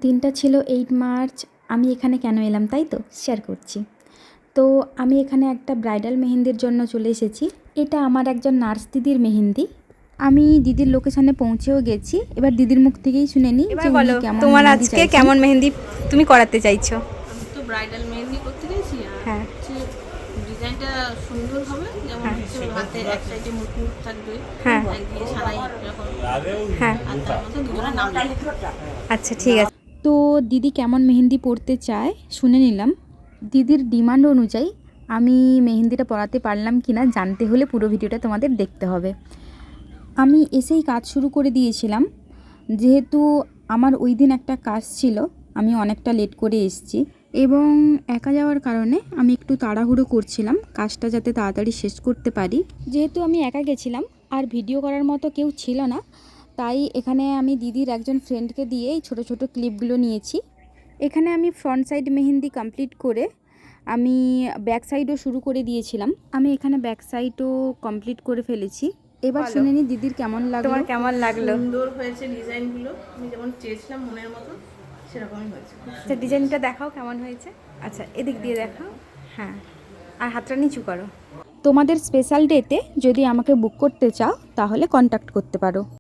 দিনটা ছিল 8 মার্চ। আমি এখানে কেন এলাম তাই তো শেয়ার করছি। তো আমি এখানে একটা ব্রাইডাল মেহেন্দির জন্য চলে এসেছি। এটা আমার একজন নার্স দিদির মেহেন্দি। আমি দিদির লোকেশনে পৌঁছেও গেছি। এবার দিদির মুখ থেকেই শুনে নিই এবার যে উনি বলো কেমন তোমার মেহেন্দি আজকে চাইছেন। কেমন মেহেন্দি তুমি করাতে চাইছো? আমি তো ব্রাইডাল মেহেন্দি করতে চাইছি আর হ্যাঁ হচ্ছে ডিজাইনটা সুন্দর হবে, যেমন হচ্ছে হাতে এক সাইডে মুকুট থাকবে, হ্যাঁ একদিকে সানাই এরকম, হ্যাঁ আর তার মধ্যে দুজনের নাম লেখা। আচ্ছা ঠিক আছে। তো দিদি কেমন মেহেন্দি পরতে চায় শুনে নিলাম। দিদির ডিমান্ড অনুযায়ী আমি মেহেন্দিটা পরাতে পারলাম কি না জানতে হলে পুরো ভিডিওটা তোমাদের দেখতে হবে। আমি এসেই কাজ শুরু করে দিয়েছিলাম, যেহেতু আমার ওই দিন একটা কাজ ছিল। আমি অনেকটা লেট করে এসেছি এবং একা যাওয়ার কারণে আমি একটু তাড়াহুড়ো করছিলাম কাজটা যাতে তাড়াতাড়ি শেষ করতে পারি। যেহেতু আমি একা গেছিলাম আর ভিডিও করার মতো কেউ ছিল না, তাই এখানে আমি দিদির একজন ফ্রেন্ডকে দিয়ে এই ছোটো ছোটো ক্লিপগুলো নিয়েছি। এখানে আমি ফ্রন্ট সাইড মেহেন্দি কমপ্লিট করে আমি ব্যাক সাইডও শুরু করে দিয়েছিলাম। আমি এখানে ব্যাক সাইডও কমপ্লিট করে ফেলেছি। এবার বলো, শুনে নি দিদির কেমন লাগলো। তোমার কেমন লাগলো? সুন্দর হয়েছে ডিজাইনগুলো, আমি যেমন চেয়েছিলাম মনের মতো সেরকমই হয়েছে। আচ্ছা ডিজাইনটা দেখাও কেমন হয়েছে। আচ্ছা এদিক দিয়ে দেখাও। হ্যাঁ আর হাতটা নিচু করো। তোমাদের স্পেশাল ডেতে যদি আমাকে বুক করতে চাও তাহলে কন্ট্যাক্ট করতে পারো।